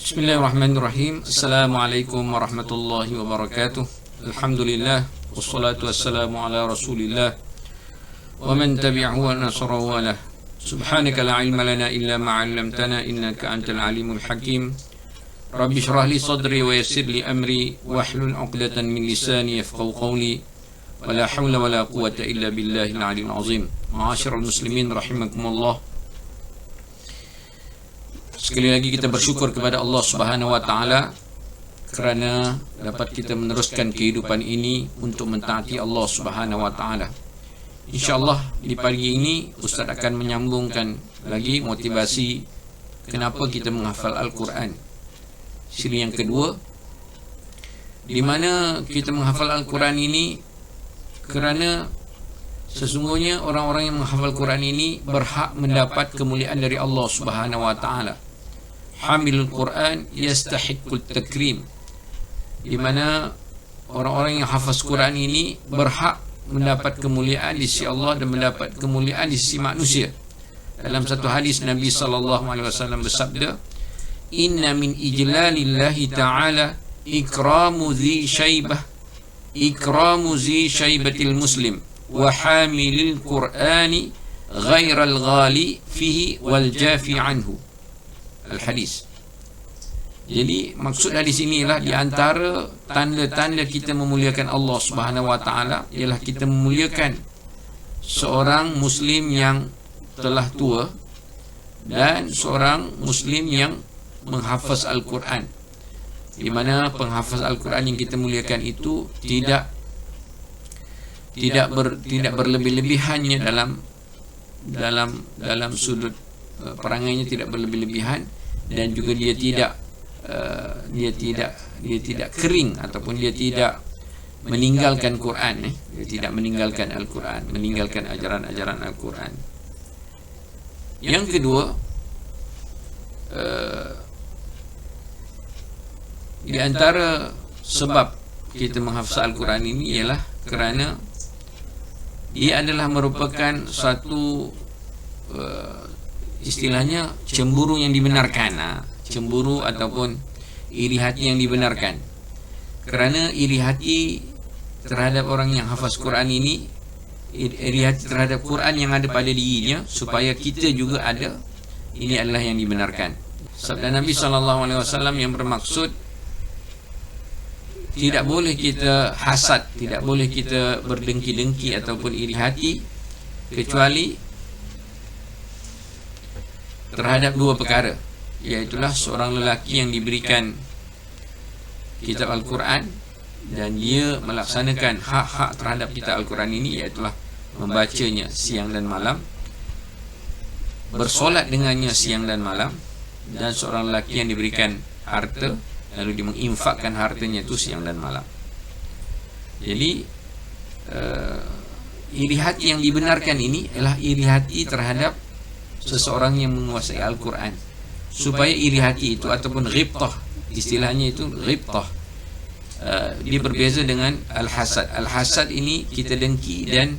Bismillahirrahmanirrahim. Assalamualaikum warahmatullahi wabarakatuh. Alhamdulillah wassalatu wassalamu ala Rasulillah wa man tabi'ahu wa nasarahu wa lah. Subhanaka la ilma lana illa ma 'allamtana innaka antal alimul hakim. Rabbi shrah li sadri wa yassir li amri wahlul 'uqdatan min lisani yafqahu qawli. Wa la hawla wa la quwwata illa billahil 'aliyyil 'azim. Ma'asyiral muslimin rahimakumullah. Sekali lagi kita bersyukur kepada Allah Subhanahu wa taala kerana dapat kita meneruskan kehidupan ini untuk mentaati Allah Subhanahu wa taala. Insya-Allah di pagi ini Ustaz akan menyambungkan lagi motivasi kenapa kita menghafal Al-Quran. Siri yang kedua, di mana kita menghafal Al-Quran ini kerana sesungguhnya orang-orang yang menghafal Quran ini berhak mendapat kemuliaan dari Allah Subhanahu wa taala. Hamilul Quran yastahiqqut takrim, di mana orang-orang yang hafaz Quran ini berhak mendapat kemuliaan di sisi Allah dan mendapat kemuliaan di sisi manusia. Dalam satu hadis Nabi sallallahu alaihi wasallam bersabda, "Inna min ijlalillahi ta'ala ikramu dzi syaibatil muslim wa hamilil Qur'ani ghairal ghali fihi wal jafi anhu." Al-hadis. Jadi maksud dari sini ialah di antara tanda-tanda kita memuliakan Allah Subhanahu wa taala ialah kita memuliakan seorang muslim yang telah tua dan seorang muslim yang menghafaz Al-Quran. Di mana penghafaz Al-Quran yang kita muliakan itu tidak berlebih-lebihannya dalam sudut perangainya, tidak berlebih-lebihan, dan juga dia tidak kering ataupun dia tidak meninggalkan Quran, dia tidak meninggalkan Al-Quran, meninggalkan ajaran-ajaran Al-Quran. Yang kedua, di antara sebab kita menghafaz Al-Quran ini ialah kerana ia adalah merupakan satu istilahnya cemburu yang dibenarkan, cemburu ataupun iri hati yang dibenarkan. Kerana iri hati terhadap orang yang hafaz Quran ini, iri hati terhadap Quran yang ada pada dirinya supaya kita juga ada, ini adalah yang dibenarkan. Sabda Nabi SAW yang bermaksud tidak boleh kita hasad, tidak boleh kita berdengki-dengki ataupun iri hati kecuali terhadap dua perkara, iaitulah seorang lelaki yang diberikan kitab Al-Quran dan dia melaksanakan hak-hak terhadap kitab Al-Quran ini, iaitulah membacanya siang dan malam, bersolat dengannya siang dan malam, dan seorang lelaki yang diberikan harta lalu dia menginfakkan hartanya itu siang dan malam. Jadi iri hati yang dibenarkan ini adalah iri hati terhadap seseorang yang menguasai Al-Quran, supaya iri hati itu ataupun ghibtah, istilahnya itu ghibtah, dia berbeza dengan al-hasad. Al-hasad ini kita dengki dan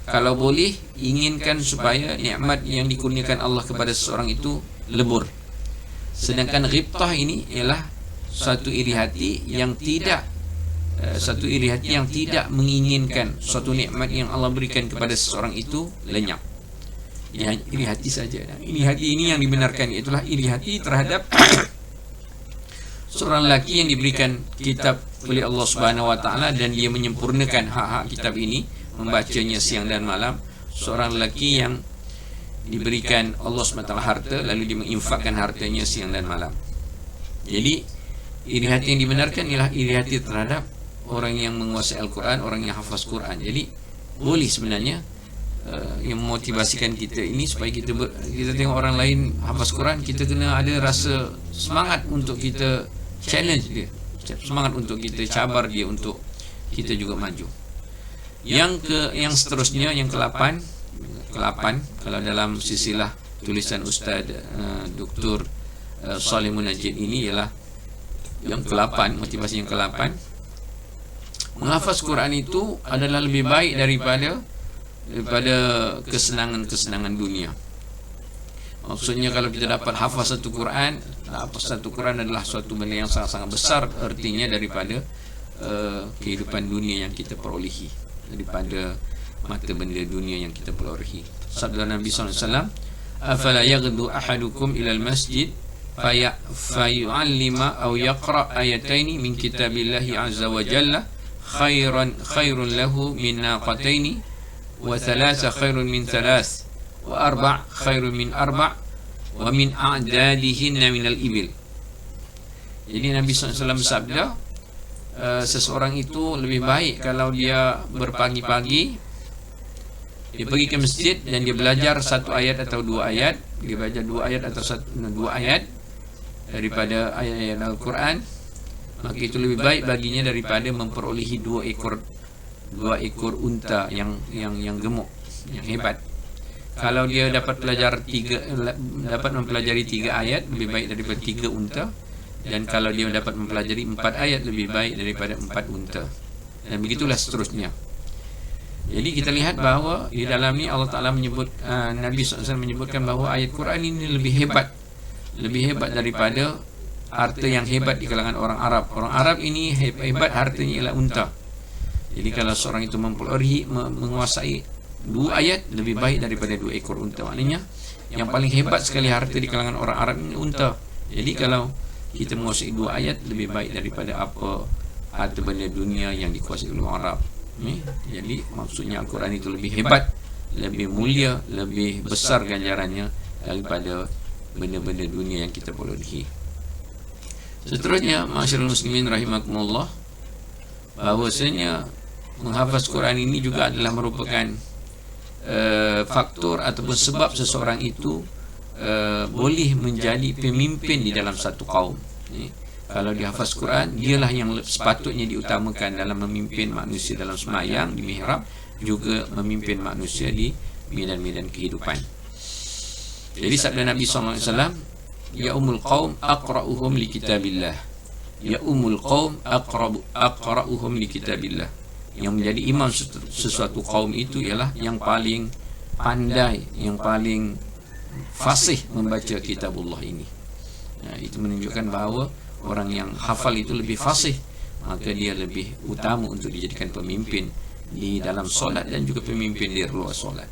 kalau boleh inginkan supaya nikmat yang dikurniakan Allah kepada seseorang itu lebur. Sedangkan ghibtah ini ialah satu iri hati yang tidak menginginkan suatu nikmat yang Allah berikan kepada seseorang itu lenyap. Iri hati saja. Iri hati ini yang dibenarkan, itulah iri hati terhadap seorang lelaki yang diberikan kitab oleh Allah Subhanahu wa taala dan dia menyempurnakan hak-hak kitab ini, membacanya siang dan malam. Seorang lelaki yang diberikan Allah SWT harta lalu dia menginfakkan hartanya siang dan malam. Jadi iri hati yang dibenarkan ialah iri hati terhadap orang yang menguasai Al-Quran, orang yang hafaz Quran. Jadi boleh sebenarnya yang memotivasikan kita ini supaya kita tengok orang lain hafaz Quran, kita kena ada rasa semangat untuk kita challenge dia, semangat untuk kita cabar dia untuk kita juga maju. Yang seterusnya, yang ke-8 kalau dalam silsilah tulisan Ustaz Dr. Saleh Munajjid ini ialah yang ke-8, motivasi yang ke-8, menghafaz Quran itu adalah lebih baik daripada kesenangan-kesenangan dunia. Maksudnya kalau kita dapat hafaz satu Quran, hafaz satu Quran adalah suatu benda yang sangat-sangat besar artinya daripada kehidupan dunia yang kita perolehi, daripada mata benda dunia yang kita perolehi. Sabda Nabi SAW, afala yaghdu ahadukum ilal masjid fayu'allima aw yaqra ayataini min kitabillahi azza wa jalla khairun lahu min naqataini wa thalatha khairun min thalath wa arba' khairun min arba' wa min a'dadihinna minal ibil. Jadi Nabi SAW bersabda, seseorang itu lebih baik kalau dia berpagi-pagi, dia pergi ke masjid dan dia belajar satu ayat atau dua ayat, dia baca dua ayat atau dua ayat daripada ayat-ayat Al-Quran, maka itu lebih baik baginya daripada memperolehi dua ekor unta yang gemuk, yang hebat. Kalau dia dapat mempelajari tiga ayat, lebih baik daripada tiga unta. Dan kalau dia dapat mempelajari 4 ayat, lebih baik daripada 4 unta. Dan begitulah seterusnya. Jadi kita lihat bahawa di dalam ni Allah Ta'ala menyebut, Nabi SAW menyebutkan bahawa ayat Quran ini lebih hebat daripada harta yang hebat di kalangan orang Arab. Orang Arab ini hebat hartanya ialah unta. Jadi kalau seorang itu menguasai 2 ayat, lebih baik daripada 2 ekor unta. Maknanya yang paling hebat sekali harta di kalangan orang Arab ini unta. Jadi kalau kita menguasai 2 ayat, lebih baik daripada apa harta benda dunia yang dikuasai oleh orang Arab. Jadi maksudnya Al-Quran itu lebih hebat, lebih mulia, lebih besar ganjarannya daripada benda-benda dunia yang kita perolehi. Seterusnya, masyarakat muslimin rahimakumullah, bahawasanya menghafaz Quran ini juga adalah merupakan faktor ataupun sebab seseorang itu boleh menjadi pemimpin di dalam satu kaum. Kalau dia hafaz Quran, dialah yang sepatutnya diutamakan dalam memimpin manusia dalam sembahyang di mihrab, juga memimpin manusia di medan-medan kehidupan. Jadi sabda Nabi SAW, ya umul qaum aqra'uhum li kitabillah. Ya umul qaum aqra'uhum li kitabillah. Yang menjadi imam sesuatu kaum itu ialah yang paling pandai, yang paling fasih membaca kitabullah ini. Itu menunjukkan bahawa orang yang hafal itu lebih fasih, maka dia lebih utama untuk dijadikan pemimpin di dalam solat dan juga pemimpin di luar solat.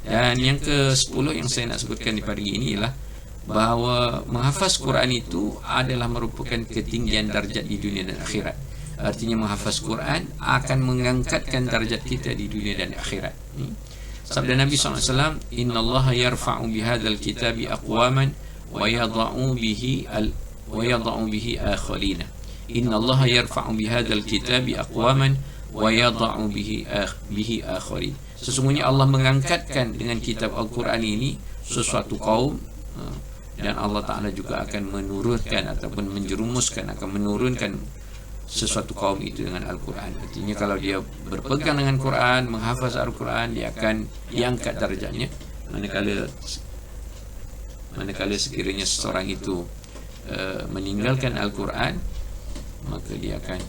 Dan yang ke-10 yang saya nak sebutkan di pagi ini ialah bahawa menghafaz Quran itu adalah merupakan ketinggian darjat di dunia dan akhirat. Artinya menghafaz Quran akan mengangkatkan darjat kita di dunia dan akhirat. Sabda Nabi SAW, Inna Allah yarfa'u bihadzal kitabi aqwaman wa yadha'u bihi akharina. Inna Allah yarfa'u bihadzal kitabi aqwaman wa yadha'u bihi akharin. Sesungguhnya Allah mengangkatkan dengan kitab Al-Quran ini sesuatu kaum, dan Allah Ta'ala juga akan menurunkan ataupun menurunkan sesuatu kaum itu dengan Al-Quran. Artinya kalau dia berpegang dengan Quran, menghafaz Al-Quran, dia akan diangkat darjatnya. Manakala sekiranya seseorang itu meninggalkan Al-Quran, maka dia akan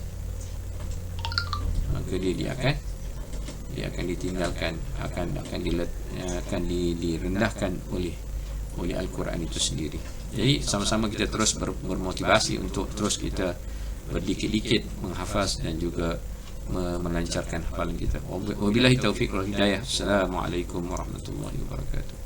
ditinggalkan, akan direndahkan oleh Al-Quran itu sendiri. Jadi sama-sama kita terus bermotivasi untuk terus kita berdikit-dikit menghafaz dan juga melancarkan hafalan kita. Wabillahi taufiq wal hidayah. Assalamualaikum warahmatullahi wabarakatuh.